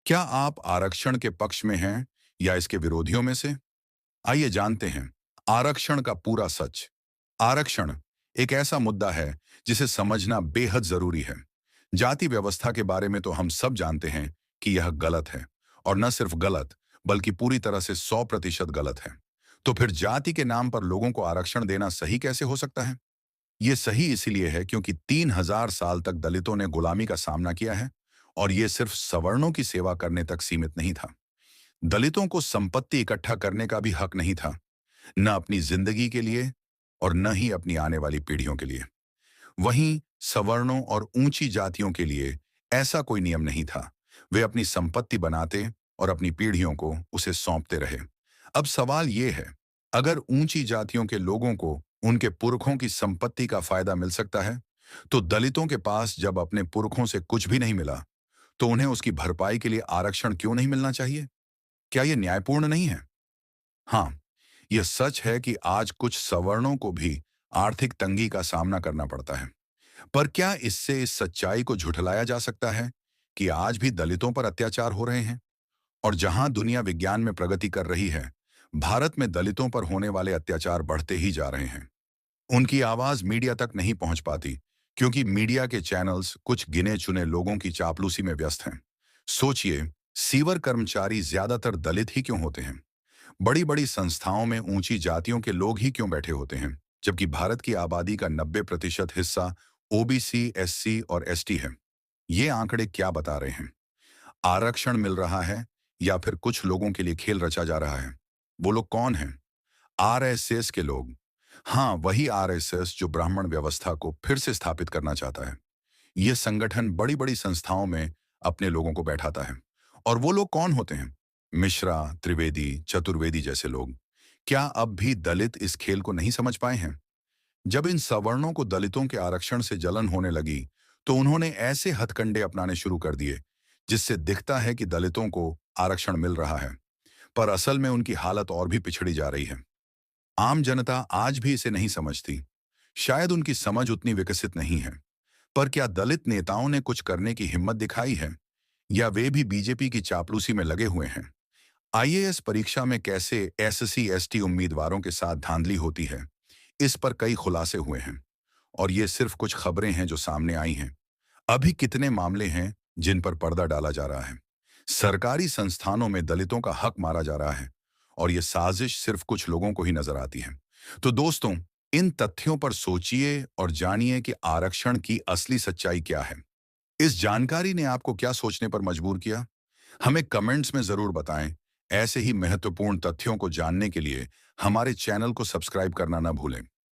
क्या आप आरक्षण के पक्ष में हैं या इसके विरोधियों में से? आइए जानते हैं आरक्षण का पूरा सच। आरक्षण एक ऐसा मुद्दा है जिसे समझना बेहद जरूरी है। जाति व्यवस्था के बारे में तो हम सब जानते हैं कि यह गलत है, और न सिर्फ गलत बल्कि पूरी तरह से 100% गलत है। तो फिर जाति के नाम पर लोगों को आरक्षण देना सही कैसे हो सकता है? ये सही इसलिए है क्योंकि 3000 साल तक दलितों ने गुलामी का सामना किया है, और ये सिर्फ सवर्णों की सेवा करने तक सीमित नहीं था। दलितों को संपत्ति इकट्ठा करने का भी हक नहीं था, न अपनी जिंदगी के लिए और न ही अपनी आने वाली पीढ़ियों के लिए। वहीं सवर्णों और ऊंची जातियों के लिए ऐसा कोई नियम नहीं था। वे अपनी संपत्ति बनाते और अपनी पीढ़ियों को उसे सौंपते रहे। अब सवाल ये है, अगर ऊंची जातियों के लोगों को उनके पुरखों की संपत्ति का फायदा मिल सकता है, तो दलितों के पास जब अपने पुरखों से कुछ भी नहीं मिला, तो उन्हें उसकी भरपाई के लिए आरक्षण क्यों नहीं मिलना चाहिए? क्या यह न्यायपूर्ण नहीं है? हाँ, यह सच है कि आज कुछ सवर्णों को भी आर्थिक तंगी का सामना करना पड़ता है। पर क्या इससे इस सच्चाई को झुठलाया जा सकता है कि आज भी दलितों पर अत्याचार हो रहे हैं? और जहां दुनिया विज्ञान में प्रगति कर रही है, भारत में दलितों पर होने वाले अत्याचार बढ़ते ही जा रहे हैं। उनकी आवाज मीडिया तक नहीं पहुंच पाती, क्योंकि मीडिया के चैनल्स कुछ गिने चुने लोगों की चापलूसी में व्यस्त हैं। सोचिए, सीवर कर्मचारी ज्यादातर दलित ही क्यों होते हैं? बड़ी बड़ी संस्थाओं में ऊंची जातियों के लोग ही क्यों बैठे होते हैं, जबकि भारत की आबादी का 90% हिस्सा ओबीसी, एससी और एसटी है? ये आंकड़े क्या बता रहे हैं? आरक्षण मिल रहा है या फिर कुछ लोगों के लिए खेल रचा जा रहा है? वो लोग कौन हैं? आरएसएस के लोग। हाँ, वही आरएसएस जो ब्राह्मण व्यवस्था को फिर से स्थापित करना चाहता है। यह संगठन बड़ी बड़ी संस्थाओं में अपने लोगों को बैठाता है। और वो लोग कौन होते हैं? मिश्रा, त्रिवेदी, चतुर्वेदी जैसे लोग। क्या अब भी दलित इस खेल को नहीं समझ पाए हैं? जब इन सवर्णों को दलितों के आरक्षण से जलन होने लगी, तो उन्होंने ऐसे हथकंडे अपनाने शुरू कर दिए जिससे दिखता है कि दलितों को आरक्षण मिल रहा है, पर असल में उनकी हालत और भी पिछड़ी जा रही है। आम जनता आज भी इसे नहीं समझती। शायद उनकी समझ उतनी विकसित नहीं है। पर क्या दलित नेताओं ने कुछ करने की हिम्मत दिखाई है, या वे भी बीजेपी की चापलूसी में लगे हुए हैं? आईएएस परीक्षा में कैसे एससी एसटी उम्मीदवारों के साथ धांधली होती है, इस पर कई खुलासे हुए हैं। और ये सिर्फ कुछ खबरें हैं जो सामने आई हैं। अभी कितने मामले हैं जिन पर पर्दा डाला जा रहा है? सरकारी संस्थानों में दलितों का हक मारा जा रहा है, और ये साजिश सिर्फ कुछ लोगों को ही नजर आती है। तो दोस्तों, इन तथ्यों पर सोचिए और जानिए कि आरक्षण की असली सच्चाई क्या है। इस जानकारी ने आपको क्या सोचने पर मजबूर किया? हमें कमेंट्स में जरूर बताएं। ऐसे ही महत्वपूर्ण तथ्यों को जानने के लिए हमारे चैनल को सब्सक्राइब करना ना भूलें।